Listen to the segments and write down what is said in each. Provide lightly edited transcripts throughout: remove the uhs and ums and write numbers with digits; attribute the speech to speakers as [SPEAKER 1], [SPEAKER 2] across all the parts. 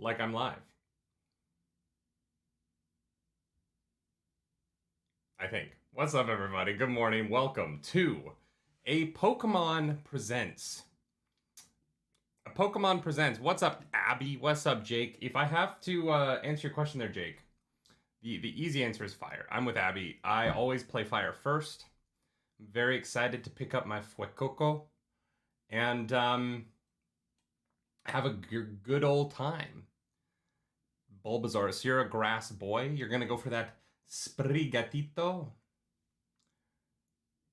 [SPEAKER 1] like I'm live. I think. What's up, everybody? Good morning. Welcome to a Pokemon Presents. A Pokemon Presents. What's up, Abby? What's up, Jake? If I have to answer your question there, Jake, the easy answer is fire. I'm with Abby. I always play fire first. I'm very excited to pick up my Fuecoco and have a good old time. Bulbasaur, so you're a grass boy. You're gonna go for that Sprigatito.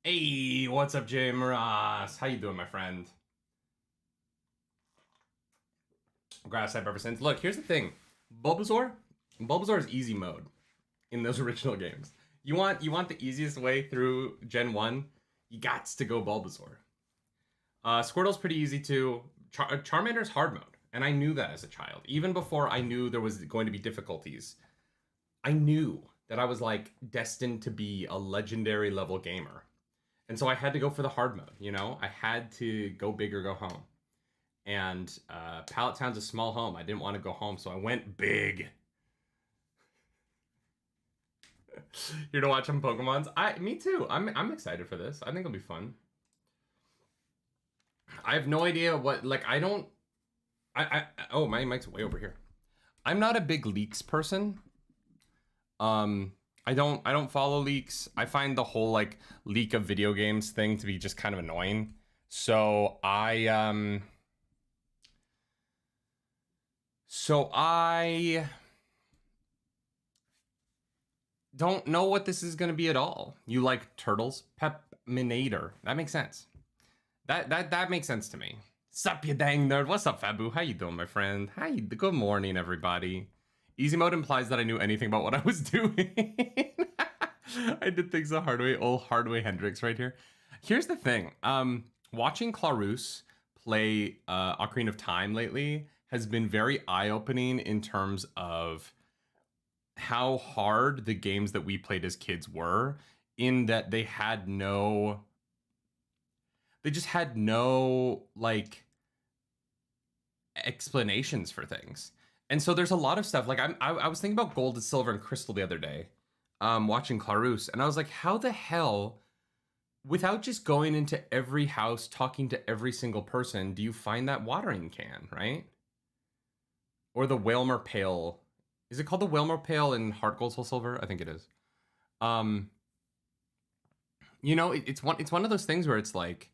[SPEAKER 1] Hey, what's up, Jim Ross? How you doing, my friend? Grass type ever since. Look, here's the thing. Bulbasaur is easy mode in those original games. You want the easiest way through Gen 1, you gots to go Bulbasaur. Squirtle's pretty easy too. Charmander's hard mode, and I knew that as a child. Even before I knew there was going to be difficulties, I knew that I was like destined to be a legendary level gamer. And so I had to go for the hard mode, you know? I had to go big or go home. And Pallet Town's a small home. I didn't want to go home, so I went big. Here to watch some Pokemons. Me too. I'm excited for this. I think it'll be fun. I have no idea what, like, oh, my mic's way over here. I'm not a big leaks person. I don't follow leaks. I find the whole like leak of video games thing to be just kind of annoying. So I don't know what this is going to be at all. You like turtles? Pepminator. That makes sense. That makes sense to me. Sup, you dang nerd. What's up, Fabu? How you doing, my friend? Hi. Good morning, everybody. Easy mode implies that I knew anything about what I was doing. I did things the hard way. Old Hardway Hendrix right here. Here's the thing. Watching Clarus play Ocarina of Time lately has been very eye-opening in terms of how hard the games that we played as kids were, in that they just had no like explanations for things. And so there's a lot of stuff like I was thinking about Gold and Silver and Crystal the other day, watching Clarus, and I was like, how the hell, without just going into every house, talking to every single person, do you find that watering can, right? Or the Whalmer Pail. Is it called the Whalmer Pail in Heart Gold Soul Silver? I think it is. You know, it's one of those things where it's like,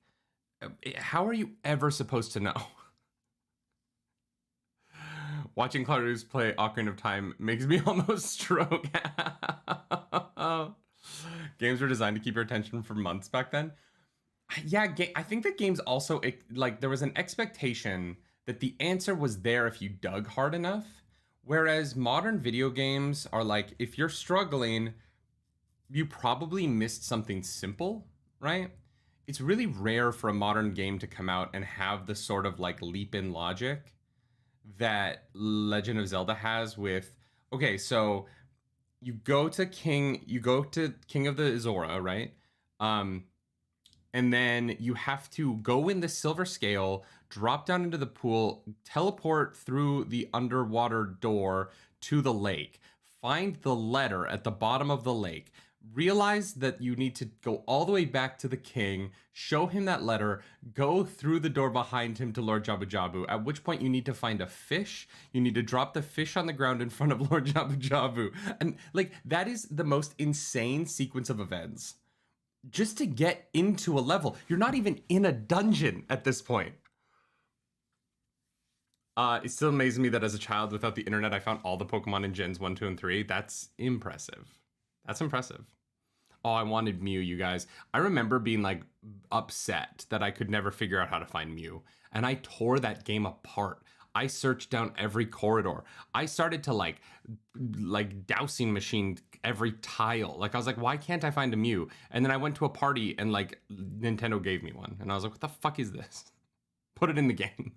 [SPEAKER 1] how are you ever supposed to know? Watching Clarus play Ocarina of Time makes me almost stroke. Games were designed to keep your attention for months back then. Yeah, I think that games also, like, there was an expectation that the answer was there if you dug hard enough. Whereas modern video games are like, if you're struggling, you probably missed something simple, right? It's really rare for a modern game to come out and have the sort of like leap in logic that Legend of Zelda has with, okay, so you go to King of the Izora, right? And then you have to go in the silver scale, drop down into the pool, teleport through the underwater door to the lake, find the letter at the bottom of the lake, realize that you need to go all the way back to the king, show him that letter, go through the door behind him to Lord Jabu Jabu, at which point you need to find a fish. You need to drop the fish on the ground in front of Lord Jabu Jabu. And like, that is the most insane sequence of events just to get into a level. You're not even in a dungeon at this point. It still amazes me that as a child, without the internet, I found all the Pokemon in Gens 1, 2, and 3. That's impressive. That's impressive. Oh, I wanted Mew, you guys. I remember being like upset that I could never figure out how to find Mew. And I tore that game apart. I searched down every corridor. I started to like dowsing machine every tile. Like I was like, why can't I find a Mew? And then I went to a party and like Nintendo gave me one. And I was like, what the fuck is this? Put it in the game.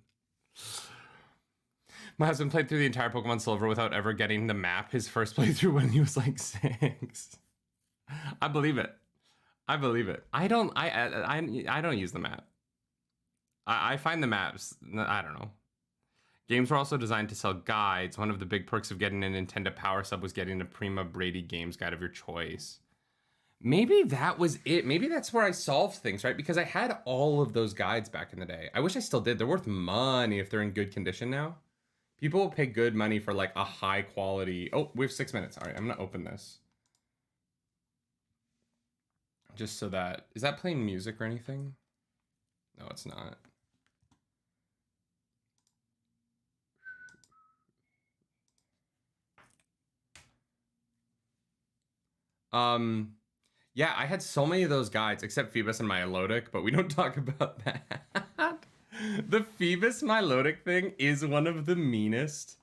[SPEAKER 1] My husband played through the entire Pokemon Silver without ever getting the map his first playthrough when he was like 6. I believe it. I believe it. I don't use the map. I find the maps, I don't know. Games were also designed to sell guides. One of the big perks of getting a Nintendo Power Sub was getting a Prima Brady Games guide of your choice. Maybe that was it. Maybe that's where I solved things, right? Because I had all of those guides back in the day. I wish I still did. They're worth money if they're in good condition now. People will pay good money for like a high quality. Oh, we have 6 minutes. All right, I'm gonna open this. Just so that, is that playing music or anything? No, it's not. Yeah, I had so many of those guides, except Phoebus and Milotic, but we don't talk about that. The Phoebus Milotic thing is one of the meanest.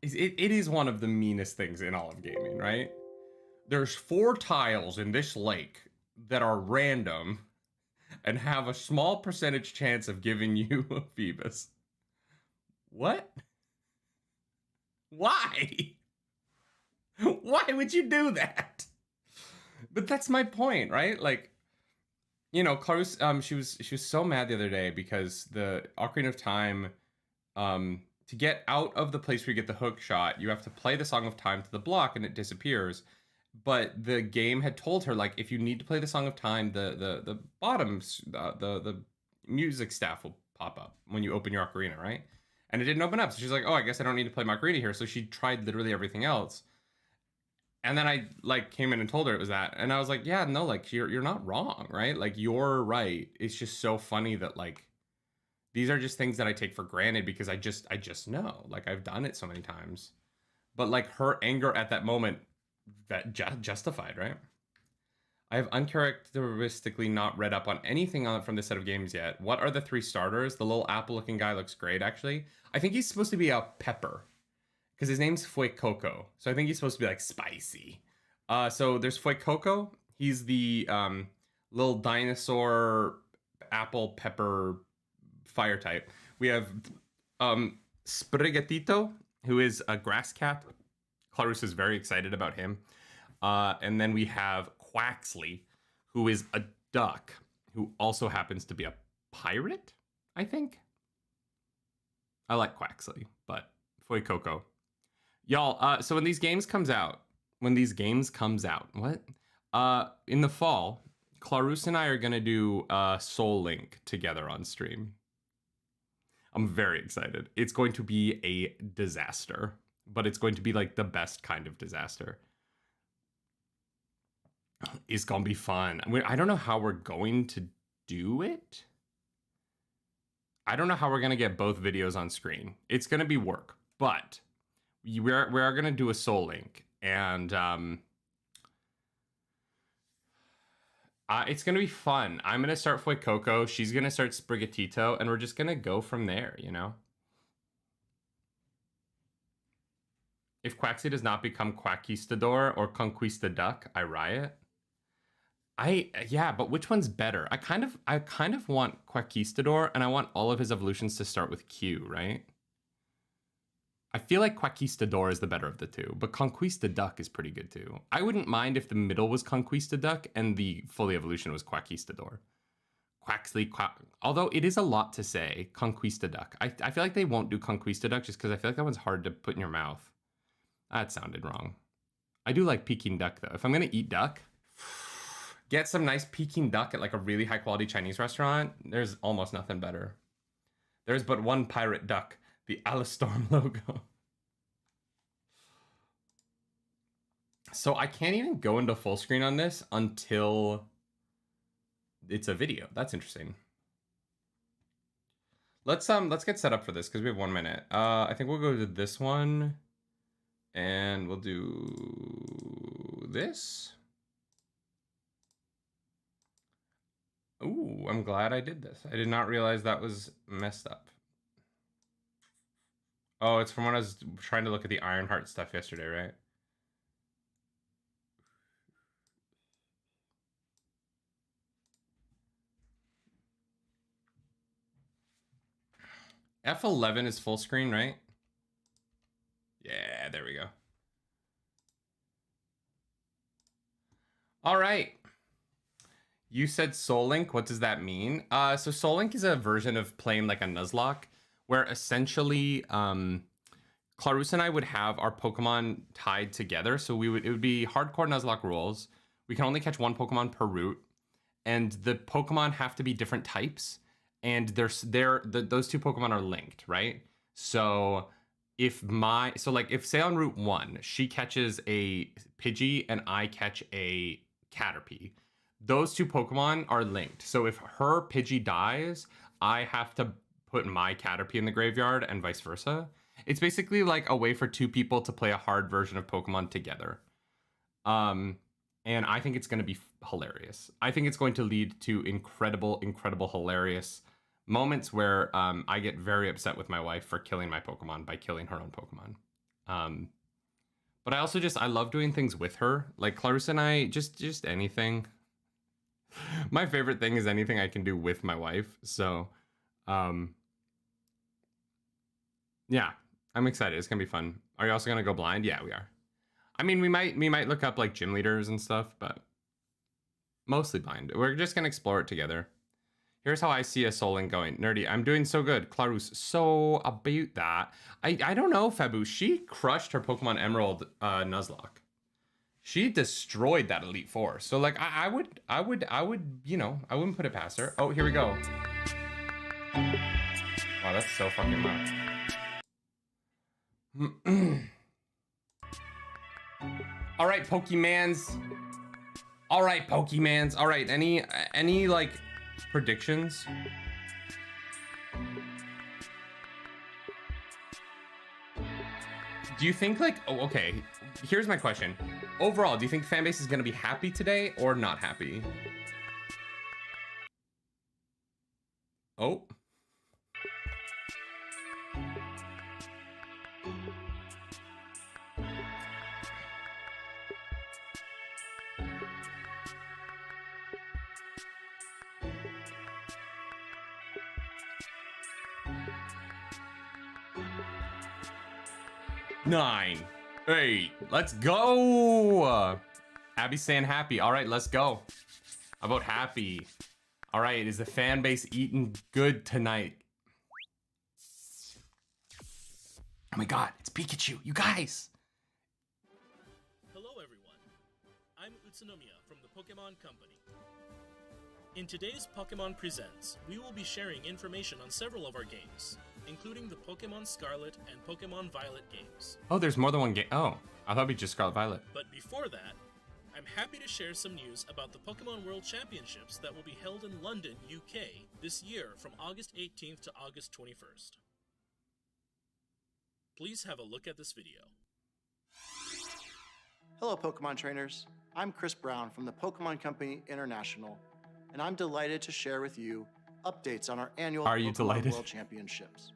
[SPEAKER 1] It is one of the meanest things in all of gaming, right? There's 4 tiles in this lake that are random and have a small percentage chance of giving you a Phoebus. What? Why? Why would you do that? But that's my point, right? Like, you know, Clarus, she was so mad the other day because the Ocarina of Time, to get out of the place where you get the hook shot, you have to play the Song of Time to the block and it disappears. But the game had told her, like, if you need to play the Song of Time, the bottoms, the music staff will pop up when you open your Ocarina, right? And it didn't open up, so she's like, oh, I guess I don't need to play my Ocarina here. So she tried literally everything else. And then I like came in and told her it was that, and I was like, yeah, no, like you're not wrong, right? Like you're right. It's just so funny that like these are just things that I take for granted because I just know, like I've done it so many times. But like her anger at that moment, that justified, right? I have uncharacteristically not read up on anything on from this set of games yet. What are the 3 starters? The little apple-looking guy looks great, actually. I think he's supposed to be a pepper because his name's Fuecoco. So I think he's supposed to be like spicy. So there's Fuecoco. He's the little dinosaur apple pepper fire type. We have Sprigatito, who is a grass cat. Clarus is very excited about him. And then we have Quaxley, who is a duck, who also happens to be a pirate, I think. I like Quaxley, but Fuecoco. Y'all, so when these games comes out, what? In the fall, Clarus and I are gonna do Soul Link together on stream. I'm very excited. It's going to be a disaster, but it's going to be like the best kind of disaster. It's gonna be fun. I don't know how we're going to do it. I don't know how we're gonna get both videos on screen. It's gonna be work, but we are gonna do a Soul Link, and it's gonna be fun. I'm gonna start Fuecoco. She's gonna start Sprigatito, and we're just gonna go from there. You know. If Quaxley does not become Quackistador or Conquistador, I riot. Yeah, but which one's better? I kind of want Quackistador, and I want all of his evolutions to start with Q, right? I feel like Quackistador is the better of the two, but Conquistador is pretty good too. I wouldn't mind if the middle was Conquistador and the fully evolution was Quackistador. Although it is a lot to say, Conquistador. I feel like they won't do Conquistador just because I feel like that one's hard to put in your mouth. That sounded wrong. I do like Peking duck though. If I'm gonna eat duck, get some nice Peking duck at like a really high quality Chinese restaurant. There's almost nothing better. There's but one pirate duck, the Alistorm logo. So I can't even go into full screen on this until it's a video. That's interesting. Let's get set up for this because we have 1 minute. I think we'll go to this one. And we'll do this. Ooh, I'm glad I did this. I did not realize that was messed up. Oh, it's from when I was trying to look at the Ironheart stuff yesterday, right? F11 is full screen, right? Yeah, there we go. All right. You said Soul Link. What does that mean? So Soul Link is a version of playing like a Nuzlocke, where essentially Clarus and I would have our Pokemon tied together. So it would be hardcore Nuzlocke rules. We can only catch one Pokemon per route, and the Pokemon have to be different types, and those two Pokemon are linked, right? So if say on Route 1, she catches a Pidgey and I catch a Caterpie, those two Pokemon are linked. So if her Pidgey dies, I have to put my Caterpie in the graveyard and vice versa. It's basically like a way for two people to play a hard version of Pokemon together. And I think it's going to be hilarious. I think it's going to lead to incredible, hilarious moments where I get very upset with my wife for killing my Pokemon by killing her own Pokemon. But I also I love doing things with her. Like Clarissa and I, just anything. My favorite thing is anything I can do with my wife. So, yeah, I'm excited. It's going to be fun. Are you also going to go blind? Yeah, we are. I mean, we might look up like gym leaders and stuff, but mostly blind. We're just going to explore it together. Here's how I see a Soul Link going. Nerdy, I'm doing so good. Clarus, so about that. I don't know, Fabu. She crushed her Pokemon Emerald Nuzlocke. She destroyed that Elite Four. So like I would, you know, I wouldn't put it past her. Oh, here we go. Wow, that's so fucking loud. All right, Pokemans. All right, Pokemans. All right, any like predictions? Do you think like, oh, okay, here's my question. Overall, do you think fan base is going to be happy today or not happy? Oh. Nine, 8, let's go. Abby's saying happy. All right, let's go. How about happy? All right, is the fan base eating good tonight? Oh my god, it's Pikachu, you guys.
[SPEAKER 2] Hello everyone, I'm Utsunomiya from the Pokemon Company. In today's Pokemon Presents, we will be sharing information on several of our games, including the Pokemon Scarlet and Pokemon Violet games.
[SPEAKER 1] Oh, there's more than one game. Oh, I thought it'd be just Scarlet Violet.
[SPEAKER 2] But before that, I'm happy to share some news about the Pokemon World Championships that will be held in London, UK, this year from August 18th to August 21st. Please have a look at this video.
[SPEAKER 3] Hello Pokemon trainers, I'm Chris Brown from the Pokemon Company International, and I'm delighted to share with you updates on our annual Pokemon World Championships.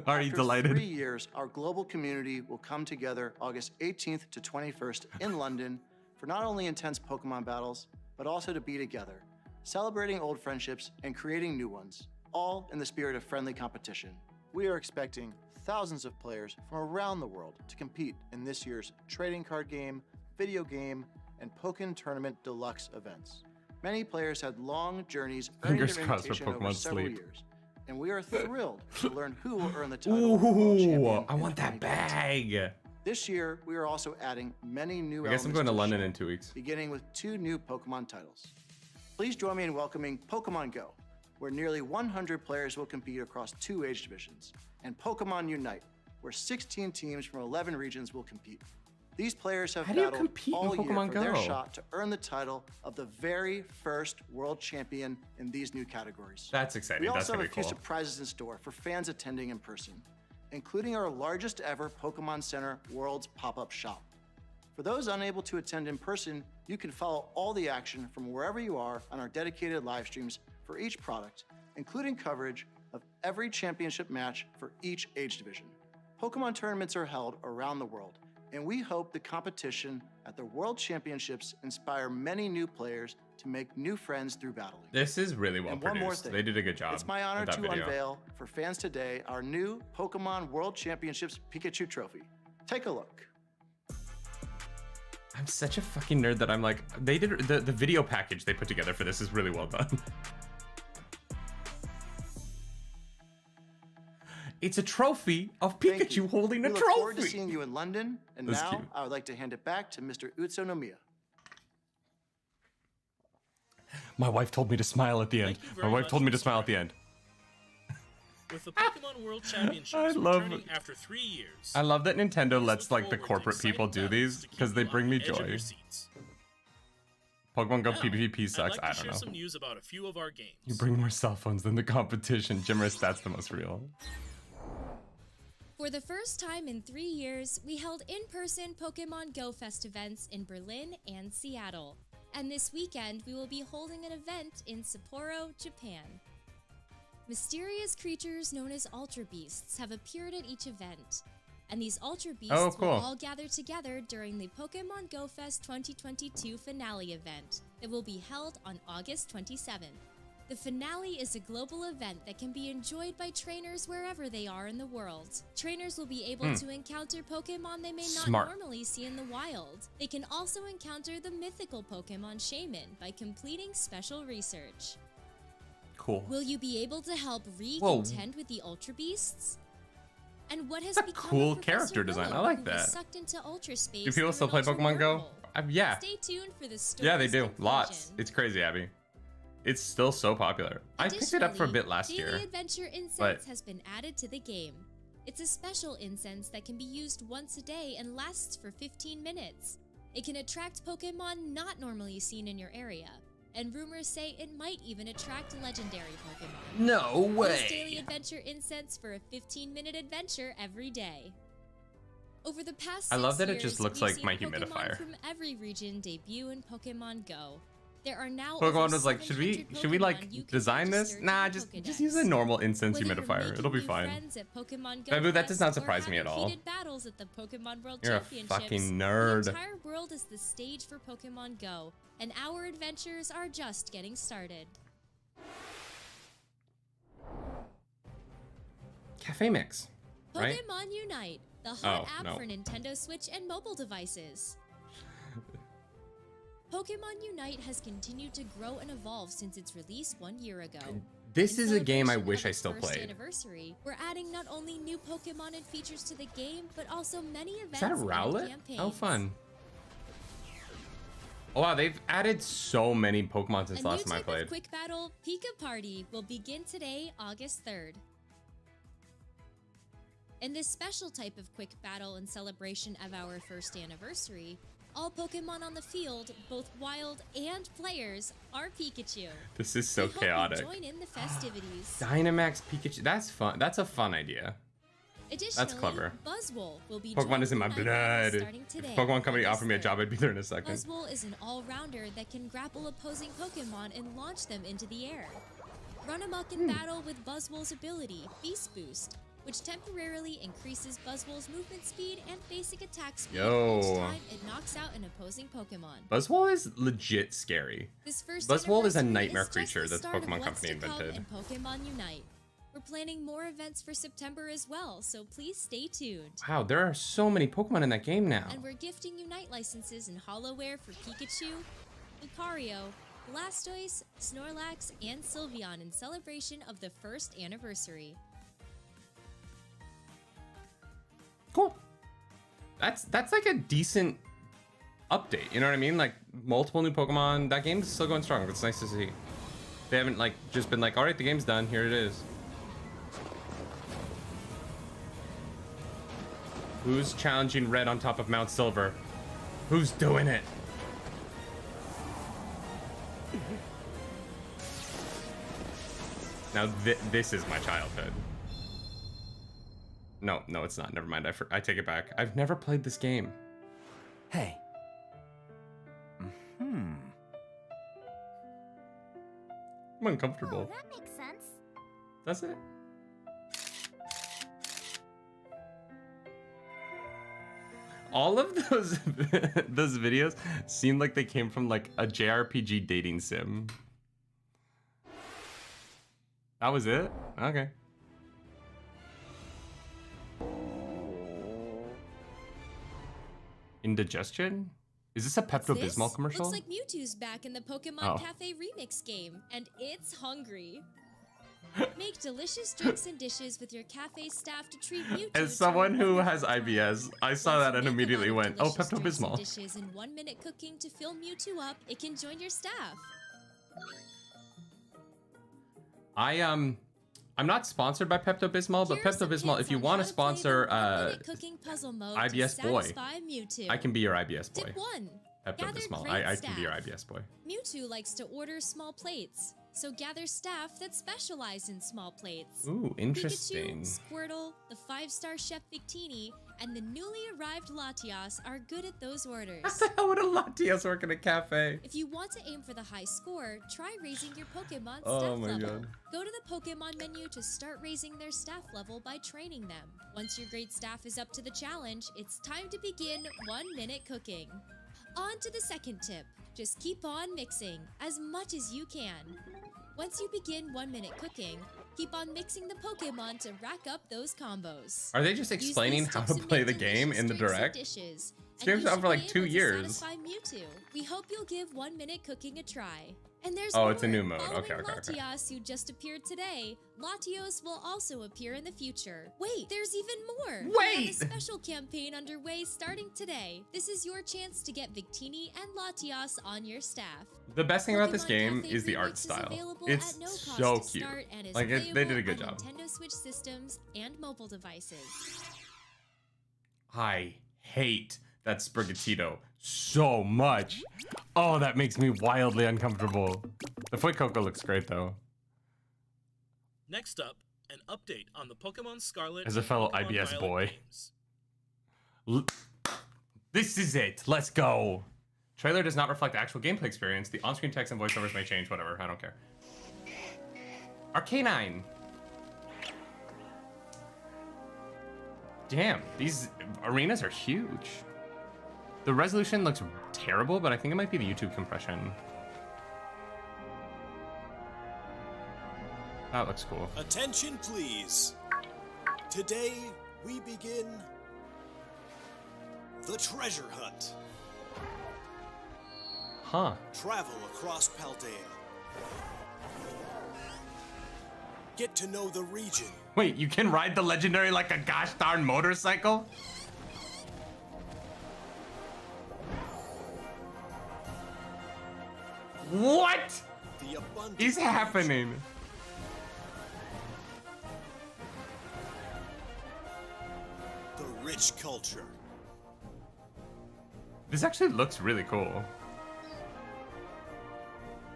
[SPEAKER 1] Are you delighted?
[SPEAKER 3] After 3 years, our global community will come together August 18th to 21st in London for not only intense Pokemon battles, but also to be together, celebrating old friendships and creating new ones, all in the spirit of friendly competition. We are expecting thousands of players from around the world to compete in this year's trading card game, video game, and Pokken Tournament Deluxe events. Many players had long journeys earning their invitation over several years, and we are thrilled to learn who will earn the title of World Champion.
[SPEAKER 1] I want that bag.
[SPEAKER 3] This year, we are also adding many new elements.
[SPEAKER 1] I guess I'm going to London in 2 weeks.
[SPEAKER 3] Beginning with 2 new Pokemon titles. Please join me in welcoming Pokemon Go, where nearly 100 players will compete across 2 age divisions, and Pokemon Unite, where 16 teams from 11 regions will compete. These players have battled all year for their shot to earn the title of the very first world champion in these new categories.
[SPEAKER 1] That's exciting.
[SPEAKER 3] We also have a few surprises in store for fans attending in person, including our largest ever Pokemon Center World's pop-up shop. For those unable to attend in person, you can follow all the action from wherever you are on our dedicated live streams for each product, including coverage of every championship match for each age division. Pokemon tournaments are held around the world, and we hope the competition at the World Championships inspire many new players to make new friends through battling.
[SPEAKER 1] This is really well produced. One more thing. They did a good job.
[SPEAKER 3] It's my honor to unveil for fans today our new Pokemon World Championships Pikachu trophy. Take a look.
[SPEAKER 1] I'm such a fucking nerd that I'm like, they did the video package they put together for this is really well done. It's a trophy of
[SPEAKER 3] Thank
[SPEAKER 1] Pikachu
[SPEAKER 3] you.
[SPEAKER 1] holding a
[SPEAKER 3] We look
[SPEAKER 1] trophy.
[SPEAKER 3] forward to seeing you in London. And
[SPEAKER 1] That's
[SPEAKER 3] now
[SPEAKER 1] cute.
[SPEAKER 3] I would like to hand it back to Mr. Utsunomiya.
[SPEAKER 1] My wife told me to smile at the end.
[SPEAKER 2] Thank you
[SPEAKER 1] My
[SPEAKER 2] very
[SPEAKER 1] wife
[SPEAKER 2] much,
[SPEAKER 1] told me to
[SPEAKER 2] Mr.
[SPEAKER 1] smile at the
[SPEAKER 2] Rabbit.
[SPEAKER 1] end.
[SPEAKER 2] With the Pokemon World Championships
[SPEAKER 1] I love
[SPEAKER 2] returning
[SPEAKER 1] it.
[SPEAKER 2] after 3 years,
[SPEAKER 1] I love that Nintendo
[SPEAKER 2] please
[SPEAKER 1] lets
[SPEAKER 2] look
[SPEAKER 1] like the
[SPEAKER 2] forward to
[SPEAKER 1] corporate people
[SPEAKER 2] exciting
[SPEAKER 1] do
[SPEAKER 2] battles
[SPEAKER 1] these
[SPEAKER 2] to keep
[SPEAKER 1] because they
[SPEAKER 2] you on
[SPEAKER 1] bring me
[SPEAKER 2] the edge of
[SPEAKER 1] joy.
[SPEAKER 2] your seats.
[SPEAKER 1] Pokemon Go
[SPEAKER 2] Now,
[SPEAKER 1] PvP sucks.
[SPEAKER 2] I'd like
[SPEAKER 1] I
[SPEAKER 2] to
[SPEAKER 1] don't
[SPEAKER 2] share
[SPEAKER 1] know.
[SPEAKER 2] some news about a few of our games.
[SPEAKER 1] You bring more cell phones than the competition. Jimmerous, that's the most real.
[SPEAKER 4] For the first time in 3 years, we held in-person Pokemon Go Fest events in Berlin and Seattle. And this weekend, we will be holding an event in Sapporo, Japan. Mysterious creatures known as Ultra Beasts have appeared at each event. And these Ultra Beasts will all gather together during the Pokemon Go Fest 2022 finale event that will be held on August 27th. The finale is a global event that can be enjoyed by trainers wherever they are in the world. Trainers will be able to encounter Pokemon they may not normally see in the wild. They can also encounter the mythical Pokemon Shaman by completing special research.
[SPEAKER 1] Cool.
[SPEAKER 4] Will you be able to help contend with the Ultra Beasts? And what has
[SPEAKER 1] That's a
[SPEAKER 4] become
[SPEAKER 1] cool
[SPEAKER 4] of Professor
[SPEAKER 1] character design.
[SPEAKER 4] Willow,
[SPEAKER 1] I like
[SPEAKER 4] who was
[SPEAKER 1] that.
[SPEAKER 4] sucked into Ultra Space
[SPEAKER 1] Do people
[SPEAKER 4] through
[SPEAKER 1] still
[SPEAKER 4] an
[SPEAKER 1] play
[SPEAKER 4] Ultra
[SPEAKER 1] Pokemon Go?
[SPEAKER 4] wormhole?
[SPEAKER 1] Yeah.
[SPEAKER 4] Stay tuned for the story's
[SPEAKER 1] Yeah, they do.
[SPEAKER 4] conclusion.
[SPEAKER 1] Lots. It's crazy, Abby. It's still so popular. I picked it up for a bit last
[SPEAKER 4] Daily
[SPEAKER 1] year.
[SPEAKER 4] Adventure Incense
[SPEAKER 1] but-
[SPEAKER 4] has been added to the game. It's a special incense that can be used once a day and lasts for 15 minutes. It can attract Pokemon not normally seen in your area, and rumors say it might even attract legendary Pokemon.
[SPEAKER 1] No
[SPEAKER 4] Use Daily Adventure Incense for a 15-minute adventure every day. Over the past 6
[SPEAKER 1] I love that it
[SPEAKER 4] years,
[SPEAKER 1] just looks
[SPEAKER 4] we've
[SPEAKER 1] like
[SPEAKER 4] seen
[SPEAKER 1] my
[SPEAKER 4] Pokemon
[SPEAKER 1] humidifier.
[SPEAKER 4] from every region debut in Pokemon Go. There are now
[SPEAKER 1] Pokemon
[SPEAKER 4] over
[SPEAKER 1] was like, should we
[SPEAKER 4] 700
[SPEAKER 1] like
[SPEAKER 4] Pokemon you can
[SPEAKER 1] design this?
[SPEAKER 4] register to
[SPEAKER 1] Nah,
[SPEAKER 4] the
[SPEAKER 1] just
[SPEAKER 4] Pokédex.
[SPEAKER 1] use a normal incense
[SPEAKER 4] Whether you're
[SPEAKER 1] humidifier.
[SPEAKER 4] making
[SPEAKER 1] It'll be
[SPEAKER 4] new
[SPEAKER 1] fine.
[SPEAKER 4] friends at Pokemon Go
[SPEAKER 1] Babu, that does
[SPEAKER 4] Fest
[SPEAKER 1] not
[SPEAKER 4] or
[SPEAKER 1] surprise me at
[SPEAKER 4] having
[SPEAKER 1] all.
[SPEAKER 4] heated battles at the Pokemon World
[SPEAKER 1] You're a
[SPEAKER 4] Championships,
[SPEAKER 1] fucking nerd.
[SPEAKER 4] The entire world is the stage for Pokemon Go, and our adventures are just getting started.
[SPEAKER 1] Cafe Mix, right?
[SPEAKER 4] Pokemon Unite, the hot
[SPEAKER 1] Oh,
[SPEAKER 4] app
[SPEAKER 1] no.
[SPEAKER 4] for Nintendo Switch and mobile devices. Pokemon Unite has continued to grow and evolve since its release 1 year ago.
[SPEAKER 1] This
[SPEAKER 4] In
[SPEAKER 1] is a game I
[SPEAKER 4] celebration
[SPEAKER 1] wish
[SPEAKER 4] of
[SPEAKER 1] I
[SPEAKER 4] its
[SPEAKER 1] still
[SPEAKER 4] first
[SPEAKER 1] played.
[SPEAKER 4] Anniversary, we're adding not only new Pokemon and features to the game, but also many events
[SPEAKER 1] Is that a
[SPEAKER 4] and
[SPEAKER 1] Rowlet?
[SPEAKER 4] campaigns.
[SPEAKER 1] How fun. Oh wow, they've added so many Pokemon
[SPEAKER 4] A
[SPEAKER 1] since
[SPEAKER 4] new
[SPEAKER 1] last time I
[SPEAKER 4] type
[SPEAKER 1] played.
[SPEAKER 4] of quick battle, Pika Party, will begin today, August 3rd. In this special type of quick battle in celebration of our first anniversary, all Pokemon on the field, both wild and players, are Pikachu.
[SPEAKER 1] This is so
[SPEAKER 4] We hope you
[SPEAKER 1] chaotic.
[SPEAKER 4] join in the festivities.
[SPEAKER 1] Dynamax Pikachu. That's fun. That's a fun idea.
[SPEAKER 4] Additionally,
[SPEAKER 1] clever.
[SPEAKER 4] Buzzwole will be
[SPEAKER 1] Pokemon is in my
[SPEAKER 4] joining the night battle
[SPEAKER 1] blood.
[SPEAKER 4] starting today,
[SPEAKER 1] If Pokemon Company
[SPEAKER 4] August
[SPEAKER 1] offered me a
[SPEAKER 4] 3rd.
[SPEAKER 1] job, I'd be there in a second.
[SPEAKER 4] Buzzwole is an all-rounder that can grapple opposing Pokemon and launch them into the air. Run amok in battle with Buzzwole's ability, Beast Boost, which temporarily increases Buzzwole's movement speed and basic attack speed
[SPEAKER 1] Yo.
[SPEAKER 4] each time it knocks out an opposing Pokemon.
[SPEAKER 1] Buzzwole is legit scary.
[SPEAKER 4] This first
[SPEAKER 1] Buzzwole is a
[SPEAKER 4] anniversary
[SPEAKER 1] nightmare
[SPEAKER 4] just
[SPEAKER 1] creature
[SPEAKER 4] the
[SPEAKER 1] that the
[SPEAKER 4] start of
[SPEAKER 1] Pokemon
[SPEAKER 4] what's
[SPEAKER 1] Company
[SPEAKER 4] to come
[SPEAKER 1] invented.
[SPEAKER 4] in Pokemon Unite. We're planning more events for September as well, so please stay tuned.
[SPEAKER 1] Wow, there are so many Pokemon in that game now.
[SPEAKER 4] And we're gifting Unite licenses in Hollowware for Pikachu, Lucario, Blastoise, Snorlax, and Sylveon in celebration of the first anniversary.
[SPEAKER 1] Cool. That's like a decent update. You know what I mean? Like multiple new Pokemon. That game's still going strong. It's nice to see. They haven't like just been like, all right, the game's done. Here it is. Who's challenging Red on top of Mount Silver? Who's doing it? Now this is my childhood. No, it's not. Never mind. I take it back. I've never played this game.
[SPEAKER 5] Hey.
[SPEAKER 1] I'm uncomfortable.
[SPEAKER 6] Oh, that makes sense.
[SPEAKER 1] That's it. All of those those videos seem like they came from like a JRPG dating sim. That was it? Okay. Indigestion? Is this a Pepto-Bismol commercial?
[SPEAKER 4] Looks like Mewtwo's back in the Pokemon
[SPEAKER 1] Oh.
[SPEAKER 4] Cafe Remix game, and it's hungry. make delicious drinks and dishes with your cafe staff to treat Mewtwo.
[SPEAKER 1] As someone
[SPEAKER 4] to a
[SPEAKER 1] who has
[SPEAKER 4] wonderful
[SPEAKER 1] IBS,
[SPEAKER 4] time.
[SPEAKER 1] I saw
[SPEAKER 4] Want
[SPEAKER 1] that
[SPEAKER 4] to
[SPEAKER 1] and
[SPEAKER 4] make a
[SPEAKER 1] immediately
[SPEAKER 4] lot of
[SPEAKER 1] went, oh,
[SPEAKER 4] delicious drinks and
[SPEAKER 1] Pepto-Bismol.
[SPEAKER 4] dishes in 1 minute cooking to fill Mewtwo up, it can join your staff.
[SPEAKER 1] I'm not sponsored by Pepto-Bismol, but
[SPEAKER 4] Here are some
[SPEAKER 1] Pepto-Bismol,
[SPEAKER 4] hints
[SPEAKER 1] if you
[SPEAKER 4] on
[SPEAKER 1] want
[SPEAKER 4] how
[SPEAKER 1] to
[SPEAKER 4] to play the
[SPEAKER 1] sponsor
[SPEAKER 4] 1-minute cooking puzzle mode
[SPEAKER 1] IBS
[SPEAKER 4] to
[SPEAKER 1] boy,
[SPEAKER 4] satisfy Mewtwo.
[SPEAKER 1] I can be your IBS boy.
[SPEAKER 4] Tip 1.
[SPEAKER 1] Pepto-Bismol,
[SPEAKER 4] Gather
[SPEAKER 1] I
[SPEAKER 4] crate
[SPEAKER 1] can be your
[SPEAKER 4] staff.
[SPEAKER 1] IBS boy.
[SPEAKER 4] Mewtwo likes to order small plates, so gather staff that specialize in small plates.
[SPEAKER 1] Ooh, interesting.
[SPEAKER 4] Pikachu, Squirtle, the 5-star Chef Victini, and the newly arrived Latias are good at those orders.
[SPEAKER 1] What the hell would a Latias work in a cafe?
[SPEAKER 4] If you want to aim for the high score, try raising your Pokemon's
[SPEAKER 1] Oh
[SPEAKER 4] staff
[SPEAKER 1] my
[SPEAKER 4] level.
[SPEAKER 1] God.
[SPEAKER 4] Go to the Pokemon menu to start raising their staff level by training them. Once your great staff is up to the challenge, it's time to begin 1-minute cooking. On to the second tip. Just keep on mixing, as much as you can. Once you begin 1-minute cooking, keep on mixing the Pokemon to rack up those combos.
[SPEAKER 1] Are they just
[SPEAKER 4] Use
[SPEAKER 1] explaining
[SPEAKER 4] these
[SPEAKER 1] how
[SPEAKER 4] tips
[SPEAKER 1] to
[SPEAKER 4] and
[SPEAKER 1] play
[SPEAKER 4] make
[SPEAKER 1] the game
[SPEAKER 4] delicious
[SPEAKER 1] in the
[SPEAKER 4] drinks and
[SPEAKER 1] direct?
[SPEAKER 4] dishes,
[SPEAKER 1] This
[SPEAKER 4] and
[SPEAKER 1] game's
[SPEAKER 4] you
[SPEAKER 1] out
[SPEAKER 4] should
[SPEAKER 1] for like
[SPEAKER 4] be
[SPEAKER 1] 2
[SPEAKER 4] able to
[SPEAKER 1] years.
[SPEAKER 4] satisfy Mewtwo. We hope you'll give 1-minute cooking a try. And there's
[SPEAKER 1] Oh,
[SPEAKER 4] more.
[SPEAKER 1] it's a new mode.
[SPEAKER 4] Following
[SPEAKER 1] Okay.
[SPEAKER 4] Latias, who just appeared today, Latios will also appear in the future. Wait, there's even more! We have
[SPEAKER 1] Wait!
[SPEAKER 4] a special campaign underway starting today. This is your chance to get Victini and Latias on your staff.
[SPEAKER 1] The best thing about this
[SPEAKER 4] Pokemon
[SPEAKER 1] game
[SPEAKER 4] Cafe
[SPEAKER 1] is the
[SPEAKER 4] Remix
[SPEAKER 1] art
[SPEAKER 4] is
[SPEAKER 1] style.
[SPEAKER 4] available
[SPEAKER 1] It's
[SPEAKER 4] at no cost
[SPEAKER 1] so
[SPEAKER 4] to
[SPEAKER 1] cute.
[SPEAKER 4] start and is
[SPEAKER 1] Like, they did a
[SPEAKER 4] playable
[SPEAKER 1] good
[SPEAKER 4] on
[SPEAKER 1] job.
[SPEAKER 4] Nintendo Switch systems and mobile devices.
[SPEAKER 1] I hate that Sprigatito so much. Oh, that makes me wildly uncomfortable. The Fuecoco looks great though.
[SPEAKER 2] Next up, an update on the Pokemon Scarlet
[SPEAKER 1] As a
[SPEAKER 2] and
[SPEAKER 1] fellow
[SPEAKER 2] Pokemon
[SPEAKER 1] IBS
[SPEAKER 2] Violet
[SPEAKER 1] boy.
[SPEAKER 2] games.
[SPEAKER 1] This is it. Let's go. Trailer does not reflect the actual gameplay experience. The on-screen text and voiceovers may change. Whatever. I don't care. Arcanine. Damn, these arenas are huge. The resolution looks terrible, but I think it might be the YouTube compression. That looks cool.
[SPEAKER 5] Attention, please. Today, we begin the treasure hunt.
[SPEAKER 1] Huh.
[SPEAKER 5] Travel across Paldea. Get to know the region.
[SPEAKER 1] Wait, you can ride the legendary like a gosh darn motorcycle? What
[SPEAKER 5] The abundant
[SPEAKER 1] is happening?
[SPEAKER 5] The rich culture.
[SPEAKER 1] This actually looks really cool.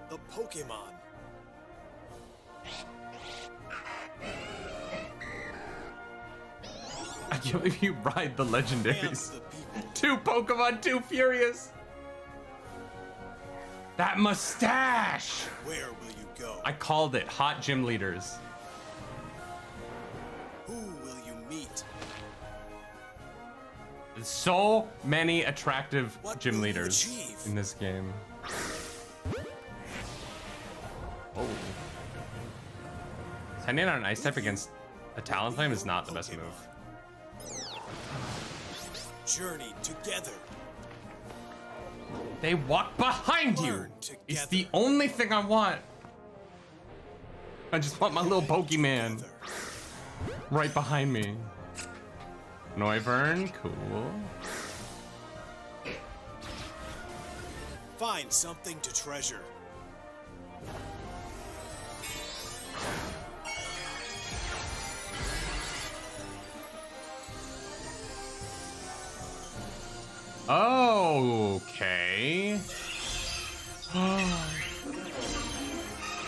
[SPEAKER 5] The Pokemon.
[SPEAKER 1] I can't believe you ride the
[SPEAKER 5] And
[SPEAKER 1] legendaries.
[SPEAKER 5] the people.
[SPEAKER 1] Two Pokemon, too furious. That mustache!
[SPEAKER 5] Where will you go?
[SPEAKER 1] I called it. Hot gym leaders.
[SPEAKER 5] Who will you meet?
[SPEAKER 1] So many attractive
[SPEAKER 5] What
[SPEAKER 1] gym
[SPEAKER 5] will you
[SPEAKER 1] leaders
[SPEAKER 5] achieve?
[SPEAKER 1] in this game. Oh. Sending out an ice type against a Talonflame is not the best move.
[SPEAKER 5] Journey together.
[SPEAKER 1] They walk behind you.
[SPEAKER 5] Learn
[SPEAKER 1] It's
[SPEAKER 5] together.
[SPEAKER 1] the only thing I want. I just want my little Pokemon
[SPEAKER 5] Together.
[SPEAKER 1] right behind me. Noivern, cool.
[SPEAKER 5] Find something to treasure.
[SPEAKER 1] Okay.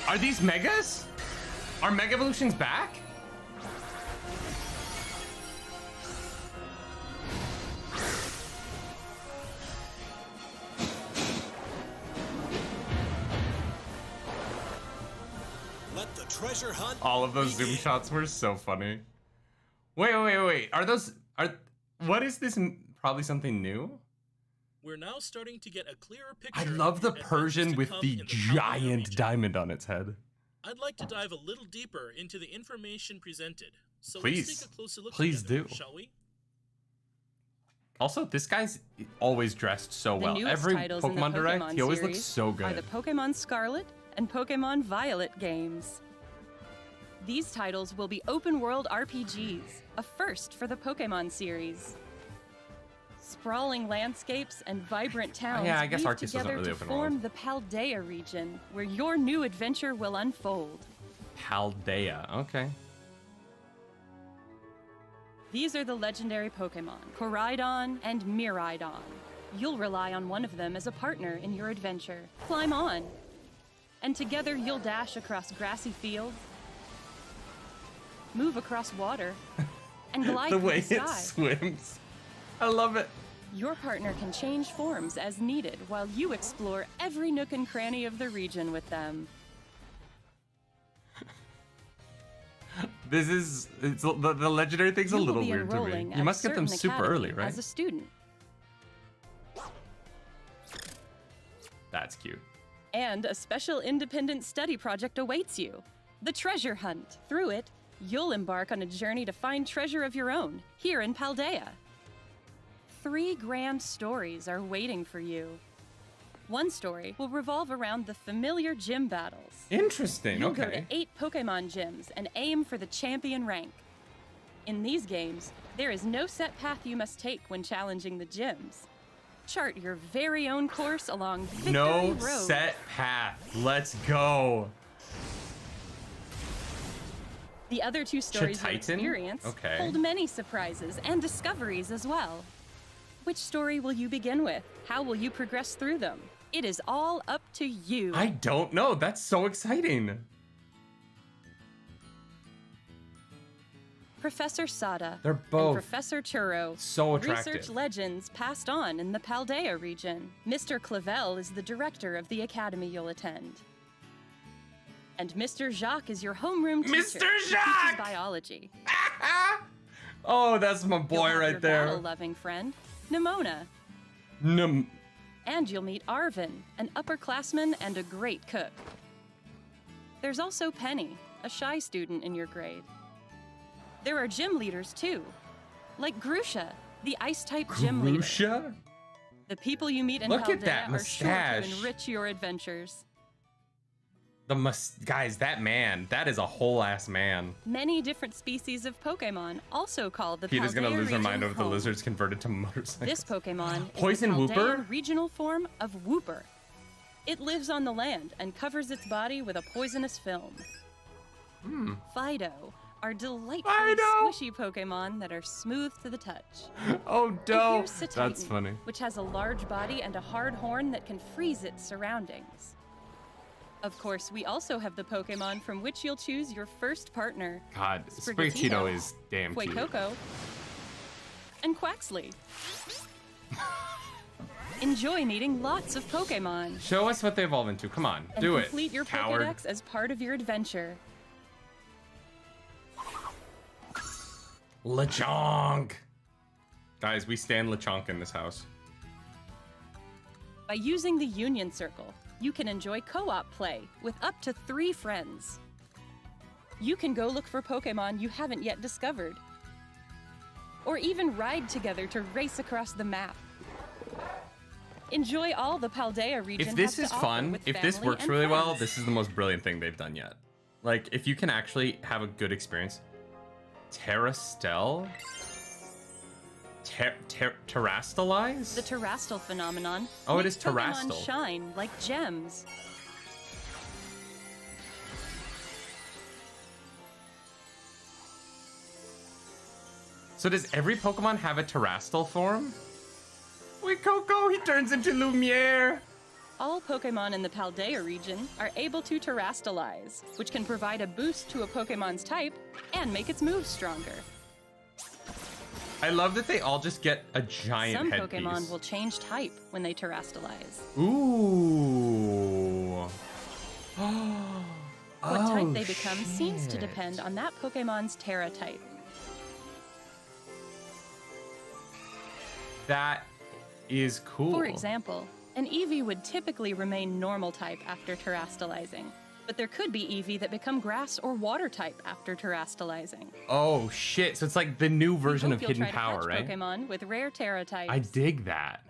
[SPEAKER 1] Are these megas? Are Mega Evolutions back?
[SPEAKER 5] Let the treasure hunt.
[SPEAKER 1] All of those zoom
[SPEAKER 5] begin.
[SPEAKER 1] shots were so funny. Wait. What is this? Probably something new?
[SPEAKER 2] We're now starting to get a clearer picture.
[SPEAKER 1] I love the
[SPEAKER 2] of events
[SPEAKER 1] Persian
[SPEAKER 2] to
[SPEAKER 1] with
[SPEAKER 2] come
[SPEAKER 1] the
[SPEAKER 2] in Paldea
[SPEAKER 1] giant
[SPEAKER 2] region.
[SPEAKER 1] diamond on its head.
[SPEAKER 2] I'd like to dive a little deeper into the information presented. So
[SPEAKER 1] Please.
[SPEAKER 2] let's take a closer look
[SPEAKER 1] Please
[SPEAKER 2] together,
[SPEAKER 1] do.
[SPEAKER 2] shall we?
[SPEAKER 1] Also, this guy's always dressed so well.
[SPEAKER 6] The newest
[SPEAKER 1] Every
[SPEAKER 6] titles in the
[SPEAKER 1] Pokemon Direct,
[SPEAKER 6] Pokemon
[SPEAKER 1] he always looks
[SPEAKER 6] series
[SPEAKER 1] so
[SPEAKER 6] are the
[SPEAKER 1] good.
[SPEAKER 6] Pokemon Scarlet and Pokemon Violet games. These titles will be open-world RPGs, a first for the Pokemon series. Sprawling landscapes and vibrant towns
[SPEAKER 1] yeah, I guess
[SPEAKER 6] weave
[SPEAKER 1] Arceus wasn't
[SPEAKER 6] together
[SPEAKER 1] really
[SPEAKER 6] to
[SPEAKER 1] open
[SPEAKER 6] form
[SPEAKER 1] world.
[SPEAKER 6] the Paldea region, where your new adventure will unfold.
[SPEAKER 1] Paldea. Okay.
[SPEAKER 6] These are the legendary Pokemon, Koraidon and Miraidon. You'll rely on one of them as a partner in your adventure. Climb on! And together you'll dash across grassy fields, move across water, and glide
[SPEAKER 1] The
[SPEAKER 6] through
[SPEAKER 1] way
[SPEAKER 6] the
[SPEAKER 1] it
[SPEAKER 6] sky.
[SPEAKER 1] swims. I love it.
[SPEAKER 6] Your partner can change forms as needed while you explore every nook and cranny of the region with them.
[SPEAKER 1] The legendary thing's a
[SPEAKER 6] You will
[SPEAKER 1] little
[SPEAKER 6] be
[SPEAKER 1] weird to me.
[SPEAKER 6] enrolling
[SPEAKER 1] You
[SPEAKER 6] at
[SPEAKER 1] must
[SPEAKER 6] a
[SPEAKER 1] get them
[SPEAKER 6] certain
[SPEAKER 1] super
[SPEAKER 6] academy
[SPEAKER 1] early, right?
[SPEAKER 6] As a student.
[SPEAKER 1] That's cute.
[SPEAKER 6] And a special independent study project awaits you. The Treasure Hunt. Through it, you'll embark on a journey to find treasure of your own, here in Paldea. 3 grand stories are waiting for you. One story will revolve around the familiar gym battles.
[SPEAKER 1] Interesting.
[SPEAKER 6] You'll go
[SPEAKER 1] Okay.
[SPEAKER 6] to 8 Pokemon gyms and aim for the champion rank. In these games, there is no set path you must take when challenging the gyms. Chart your very own course along Victory
[SPEAKER 1] No
[SPEAKER 6] Road.
[SPEAKER 1] set path. Let's go.
[SPEAKER 6] The other 2 stories you
[SPEAKER 1] Titan?
[SPEAKER 6] experience
[SPEAKER 1] Okay.
[SPEAKER 6] hold many surprises and discoveries as well. Which story will you begin with? How will you progress through them? It is all up to you.
[SPEAKER 1] I don't know. That's so exciting.
[SPEAKER 6] Professor Sada
[SPEAKER 1] They're both
[SPEAKER 6] and Professor Churro,
[SPEAKER 1] so attractive.
[SPEAKER 6] research legends passed on in the Paldea region. Mr. Clavel is the director of the academy you'll attend. And Mr. Jacques is your homeroom teacher.
[SPEAKER 1] Mr.
[SPEAKER 6] who teaches
[SPEAKER 1] Jacques!
[SPEAKER 6] biology.
[SPEAKER 1] Oh, that's my
[SPEAKER 6] You'll
[SPEAKER 1] boy
[SPEAKER 6] have
[SPEAKER 1] right
[SPEAKER 6] your
[SPEAKER 1] there.
[SPEAKER 6] battle-loving friend, Nimona.
[SPEAKER 1] Num-
[SPEAKER 6] And you'll meet Arvin, an upperclassman and a great cook. There's also Penny, a shy student in your grade. There are gym leaders too, like Grusha, the ice-type gym leader.
[SPEAKER 1] Grusha?
[SPEAKER 6] The people you meet in
[SPEAKER 1] Look at
[SPEAKER 6] Paldea
[SPEAKER 1] that
[SPEAKER 6] are sure to
[SPEAKER 1] mustache.
[SPEAKER 6] enrich your adventures.
[SPEAKER 1] Guys, that man, that is a whole ass man.
[SPEAKER 6] Many different species of Pokemon also call the
[SPEAKER 1] Peter's gonna
[SPEAKER 6] Paldea
[SPEAKER 1] lose her
[SPEAKER 6] region
[SPEAKER 1] mind over the
[SPEAKER 6] home.
[SPEAKER 1] lizards converted to motorcycles.
[SPEAKER 6] This Pokemon is
[SPEAKER 1] Poison
[SPEAKER 6] the
[SPEAKER 1] Wooper?
[SPEAKER 6] Paldean regional form of Wooper. It lives on the land and covers its body with a poisonous film. Fido are delightfully
[SPEAKER 1] Fido!
[SPEAKER 6] squishy Pokemon that are smooth to the touch.
[SPEAKER 1] Oh,
[SPEAKER 6] And
[SPEAKER 1] dope.
[SPEAKER 6] here's Cetitan,
[SPEAKER 1] That's funny.
[SPEAKER 6] which has a large body and a hard horn that can freeze its surroundings. Of course, we also have the Pokemon from which you'll choose your first partner.
[SPEAKER 1] God,
[SPEAKER 6] Sprigatito,
[SPEAKER 1] Sprigatito is damn cute.
[SPEAKER 6] Fuecoco, and Quaxley. Enjoy meeting lots of Pokemon.
[SPEAKER 1] Show us what they evolve into. Come on,
[SPEAKER 6] And
[SPEAKER 1] do it.
[SPEAKER 6] complete your
[SPEAKER 1] coward.
[SPEAKER 6] Pokédex as part of your adventure.
[SPEAKER 1] Lechonk. Guys, we stand Lechonk in this house.
[SPEAKER 6] By using the Union Circle, you can enjoy co-op play with up to 3 friends. You can go look for Pokemon you haven't yet discovered. Or even ride together to race across the map. Enjoy all the Paldea region
[SPEAKER 1] If this
[SPEAKER 6] has
[SPEAKER 1] is
[SPEAKER 6] to offer
[SPEAKER 1] fun,
[SPEAKER 6] with
[SPEAKER 1] if this
[SPEAKER 6] family
[SPEAKER 1] works
[SPEAKER 6] and
[SPEAKER 1] really well,
[SPEAKER 6] friends.
[SPEAKER 1] this is the most brilliant thing they've done yet. Like, if you can actually have a good experience. Terrastel? Terrastalize?
[SPEAKER 6] The Terrastal phenomenon
[SPEAKER 1] Oh, it
[SPEAKER 6] makes
[SPEAKER 1] is
[SPEAKER 6] Pokemon
[SPEAKER 1] Terrastal.
[SPEAKER 6] shine like gems.
[SPEAKER 1] So does every Pokemon have a Terrastal form? Wait, Coco, he turns into Lumiere.
[SPEAKER 6] All Pokemon in the Paldea region are able to Terrastalize, which can provide a boost to a Pokemon's type and make its moves stronger.
[SPEAKER 1] I love that they all just get a giant
[SPEAKER 6] Some
[SPEAKER 1] headpiece.
[SPEAKER 6] Pokemon will change type when they Terrastalize.
[SPEAKER 1] Ooh.
[SPEAKER 6] What type they become seems to depend on that Pokemon's Terra type.
[SPEAKER 1] That is cool.
[SPEAKER 6] For example, an Eevee would typically remain normal type after Terrastalizing, but there could be Eevee that become grass or water type after Terrastalizing.
[SPEAKER 1] Oh shit! So it's like the new version
[SPEAKER 6] Hope
[SPEAKER 1] of
[SPEAKER 6] you'll
[SPEAKER 1] Hidden
[SPEAKER 6] try to
[SPEAKER 1] Power,
[SPEAKER 6] catch
[SPEAKER 1] right?
[SPEAKER 6] Pokemon with rare Terra types.
[SPEAKER 1] I dig that.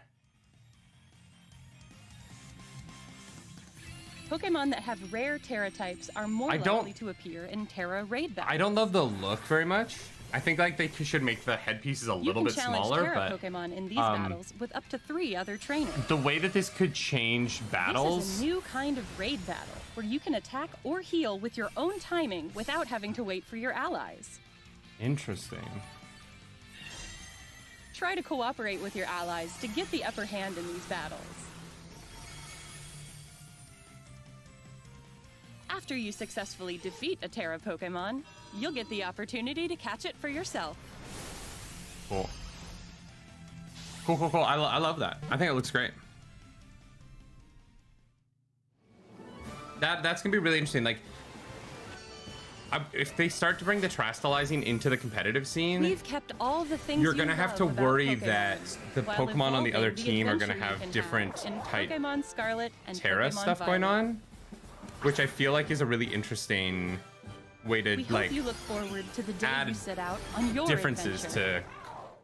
[SPEAKER 6] Pokemon that have rare Terra types are more
[SPEAKER 1] I don't-
[SPEAKER 6] likely to appear in Terra raid battles.
[SPEAKER 1] I don't love the look very much. I think like they should make the headpieces a
[SPEAKER 6] You
[SPEAKER 1] little
[SPEAKER 6] can
[SPEAKER 1] bit
[SPEAKER 6] challenge
[SPEAKER 1] smaller,
[SPEAKER 6] Terra
[SPEAKER 1] but
[SPEAKER 6] Pokemon in these battles with up to 3 other trainers.
[SPEAKER 1] the way that this could change battles.
[SPEAKER 6] This is a new kind of raid battle where you can attack or heal with your own timing without having to wait for your allies.
[SPEAKER 1] Interesting.
[SPEAKER 6] Try to cooperate with your allies to get the upper hand in these battles. After you successfully defeat a Terra Pokemon, you'll get the opportunity to catch it for yourself.
[SPEAKER 1] Cool. Cool. I love that. I think it looks great. That's gonna be really interesting. Like, if they start to bring the Trastalizing into the competitive scene,
[SPEAKER 6] We've kept all the things
[SPEAKER 1] you're
[SPEAKER 6] you
[SPEAKER 1] gonna have
[SPEAKER 6] love
[SPEAKER 1] to
[SPEAKER 6] about
[SPEAKER 1] worry
[SPEAKER 6] Pokemon,
[SPEAKER 1] that the
[SPEAKER 6] while
[SPEAKER 1] Pokemon on the other
[SPEAKER 6] evolving
[SPEAKER 1] team are gonna
[SPEAKER 6] adventure you
[SPEAKER 1] have
[SPEAKER 6] can
[SPEAKER 1] different
[SPEAKER 6] in
[SPEAKER 1] type
[SPEAKER 6] Pokemon Scarlet and
[SPEAKER 1] Terra
[SPEAKER 6] Pokemon
[SPEAKER 1] stuff going
[SPEAKER 6] Violet.
[SPEAKER 1] on, which I feel like is a really interesting way to
[SPEAKER 6] We
[SPEAKER 1] like
[SPEAKER 6] hope you look forward to the day
[SPEAKER 1] add
[SPEAKER 6] you set out on your
[SPEAKER 1] differences
[SPEAKER 6] adventure.
[SPEAKER 1] to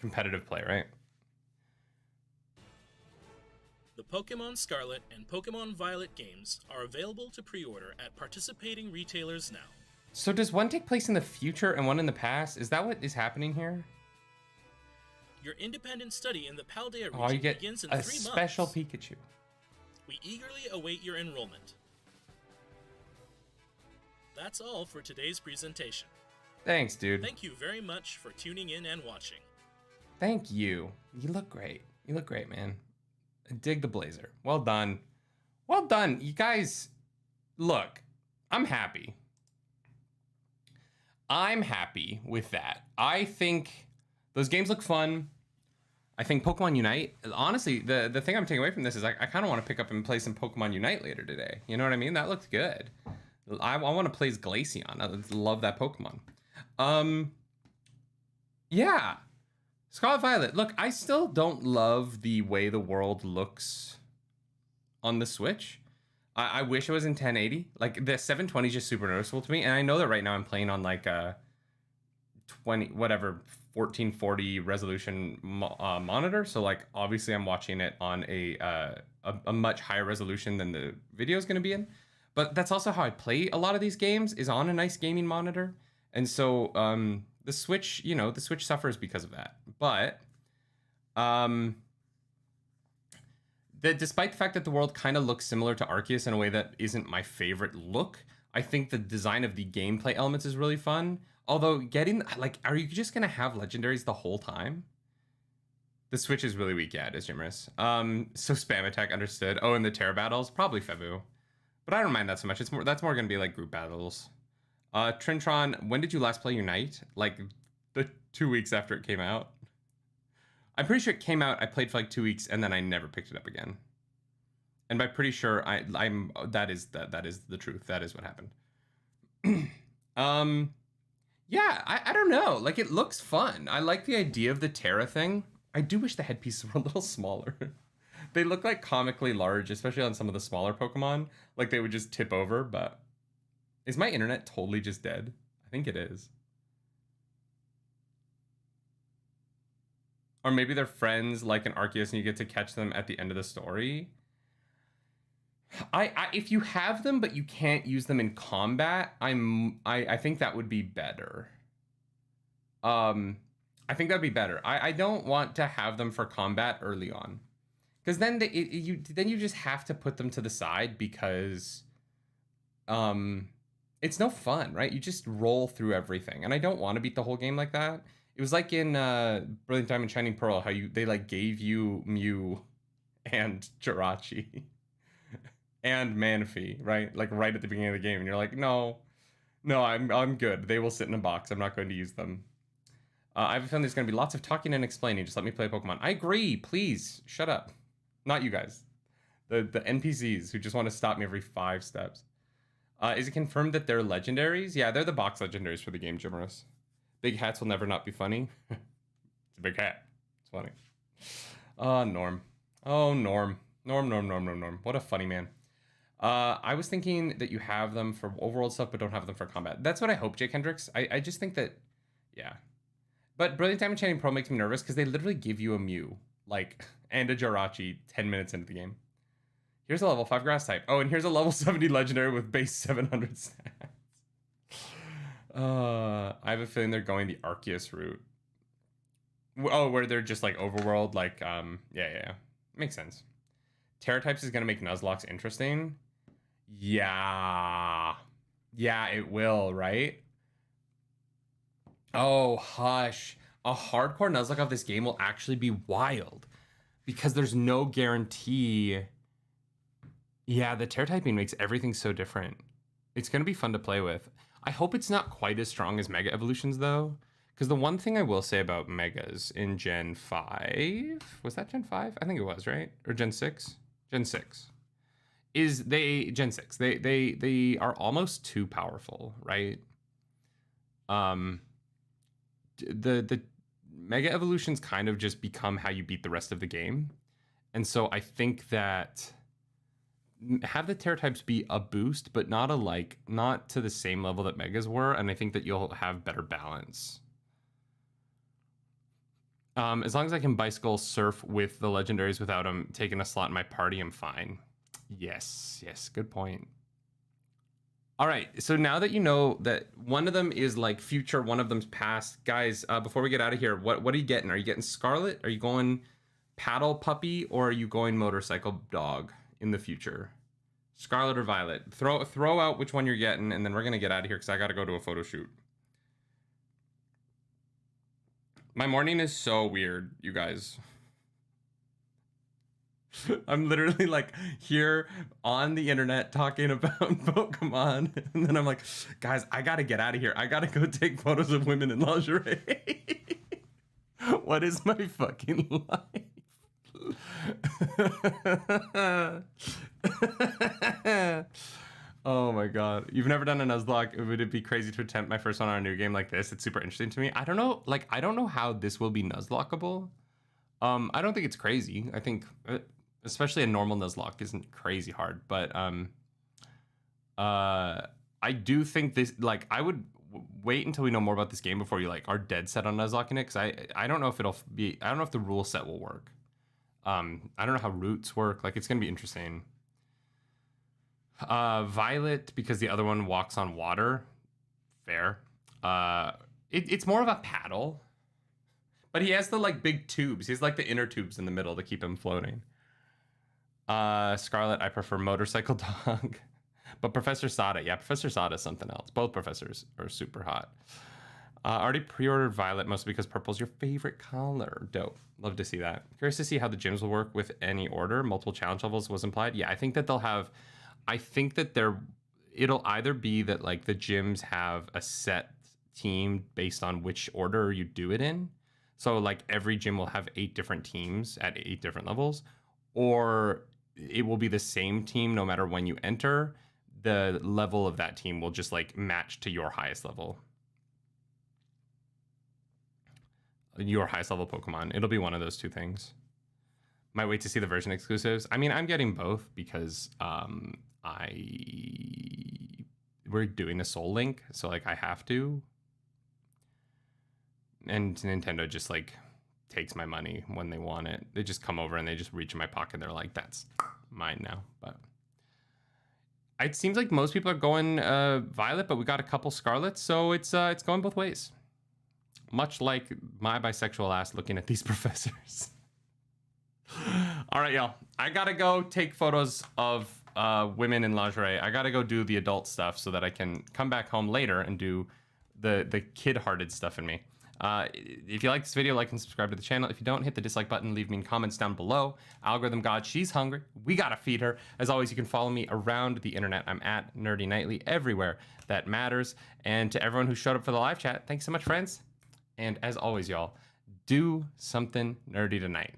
[SPEAKER 1] competitive play, right?
[SPEAKER 2] The Pokemon Scarlet and Pokemon Violet games are available to pre-order at participating retailers now.
[SPEAKER 1] So does one take place in the future and one in the past? Is that what is happening here?
[SPEAKER 2] Your independent study in the Paldea
[SPEAKER 1] Oh, you
[SPEAKER 2] region
[SPEAKER 1] get
[SPEAKER 2] begins in
[SPEAKER 1] a
[SPEAKER 2] 3 months.
[SPEAKER 1] special Pikachu.
[SPEAKER 2] We eagerly await your enrollment. That's all for today's presentation.
[SPEAKER 1] Thanks, dude.
[SPEAKER 2] Thank you very much for tuning in and watching.
[SPEAKER 1] Thank you. You look great. You look great, man. I dig the blazer. Well done. Well done. You guys, look, I'm happy. I'm happy with that. I think those games look fun. I think Pokemon Unite, honestly, the thing I'm taking away from this is I kind of want to pick up and play some Pokemon Unite later today. You know what I mean? That looked good. I want to play as Glaceon. I love that Pokemon. Yeah. Scarlet Violet. Look, I still don't love the way the world looks on the Switch. I wish it was in 1080. Like, the 720 is just super noticeable to me. And I know that right now I'm playing on like a 1440 resolution monitor. So like, obviously I'm watching it on a much higher resolution than the video is going to be in. But that's also how I play a lot of these games, is on a nice gaming monitor. And so the Switch, the Switch suffers because of that. But despite the fact that the world kind of looks similar to Arceus in a way that isn't my favorite look, I think the design of the gameplay elements is really fun. Although are you just going to have Legendaries the whole time? The Switch is really weak, yeah, it is, Jimmerus. So spam attack, understood. Oh, and the Terra battles, probably Febu. But I don't mind that so much. That's more going to be like group battles. Trintron, when did you last play Unite? Like the 2 weeks after it came out? I'm pretty sure it came out, I played for like 2 weeks, and then I never picked it up again. And by pretty sure, that is the truth. That is what happened. Yeah, I don't know. Like, it looks fun. I like the idea of the Terra thing. I do wish the headpieces were a little smaller. They look like comically large, especially on some of the smaller Pokemon. Like they would just tip over, but is my internet totally just dead? I think it is. Or maybe they're friends like an Arceus and you get to catch them at the end of the story. If you have them but you can't use them in combat, I think that would be better. I think that'd be better. I don't want to have them for combat early on, because then you just have to put them to the side because it's no fun, right? You just roll through everything, and I don't want to beat the whole game like that. It was like in Brilliant Diamond Shining Pearl, how they like gave you Mew and Jirachi and Manaphy, right? Like right at the beginning of the game, and you're like, no, I'm good. They will sit in a box. I'm not going to use them. I have a feeling there's going to be lots of talking and explaining. Just let me play Pokemon. I agree. Please shut up. Not you guys. The NPCs who just want to stop me every 5 steps. Is it confirmed that they're legendaries? Yeah, they're the box legendaries for the game, Jimmerus. Big hats will never not be funny. It's a big hat. It's funny. Norm. Oh, Norm. Norm. What a funny man. I was thinking that you have them for overworld stuff, but don't have them for combat. That's what I hope, Jake Hendricks. I just think that, yeah. But Brilliant Diamond Shining Pearl makes me nervous because they literally give you a Mew, like, and a Jirachi 10 minutes into the game. Here's a level 5 grass type. Oh, and here's a level 70 legendary with base 700 stats. I have a feeling they're going the Arceus route. Oh, where they're just like overworld, like yeah. Makes sense. Terra types is gonna make Nuzlocke interesting. Yeah, it will, right? Oh, hush. A hardcore Nuzlocke of this game will actually be wild because there's no guarantee. Yeah, the Terra typing makes everything so different. It's gonna be fun to play with. I hope it's not quite as strong as Mega Evolutions though. Because the one thing I will say about Megas in Gen 5, was that Gen 5? I think it was, right? Or Gen 6? Gen 6. Gen 6. They are almost too powerful, right? The Mega Evolutions kind of just become how you beat the rest of the game. And so I think that have the Terra types be a boost, but not to the same level that Megas were, and I think that you'll have better balance. As long as I can bicycle surf with the legendaries without them taking a slot in my party, I'm fine. Yes, good point. All right, so now that you know that one of them is like future, one of them's past, guys, before we get out of here, what are you getting? Are you getting Scarlet? Are you going paddle puppy, or are you going motorcycle dog in the future? Scarlet or Violet? Throw out which one you're getting, and then we're gonna get out of here because I gotta go to a photo shoot. My morning is so weird, you guys. I'm literally like here on the internet talking about Pokemon, and then I'm like, guys, I gotta get out of here. I gotta go take photos of women in lingerie. What is my fucking life? Oh my god. You've never done a Nuzlocke. Would it be crazy to attempt my first one on a new game like this? It's super interesting to me. I don't know, I don't know how this will be Nuzlockable. I don't think it's crazy. I think especially a normal Nuzlocke isn't crazy hard, but I do think this, I would wait until we know more about this game before you are dead set on Nuzlocking it, because I don't know if it'll be, I don't know if the rule set will work. I don't know how routes work. It's gonna be interesting. Violet, because the other one walks on water. Fair. It's more of a paddle, but he has the big tubes. He has the inner tubes in the middle to keep him floating. Scarlet, I prefer motorcycle dog. But Professor Sada, yeah, Professor Sada is something else. Both professors are super hot. Already pre-ordered Violet, mostly because purple's your favorite color. Dope. Love to see that. Curious to see how the gyms will work with any order. Multiple challenge levels was implied. Yeah, I think that they'll have, it'll either be that the gyms have a set team based on which order you do it in. So every gym will have 8 different teams at 8 different levels, or it will be the same team no matter when you enter. The level of that team will just match to your highest level. Your highest level Pokemon. It'll be one of those two things. Might wait to see the version exclusives. I mean, I'm getting both because we're doing a Soul Link, so I have to. And Nintendo just takes my money when they want it. They just come over and they just reach in my pocket and they're like, that's mine now. But it seems like most people are going Violet, but we got a couple Scarlets, so it's going both ways. Much like my bisexual ass looking at these professors. All right, y'all. I gotta go take photos of women in lingerie. I gotta go do the adult stuff so that I can come back home later and do the kid-hearted stuff in me. If you like this video, like and subscribe to the channel. If you don't, hit the dislike button. Leave me comments down below. Algorithm God, she's hungry. We gotta feed her. As always, you can follow me around the internet. I'm at Nerdy Nightly everywhere that matters. And to everyone who showed up for the live chat, thanks so much, friends. And as always, y'all, do something nerdy tonight.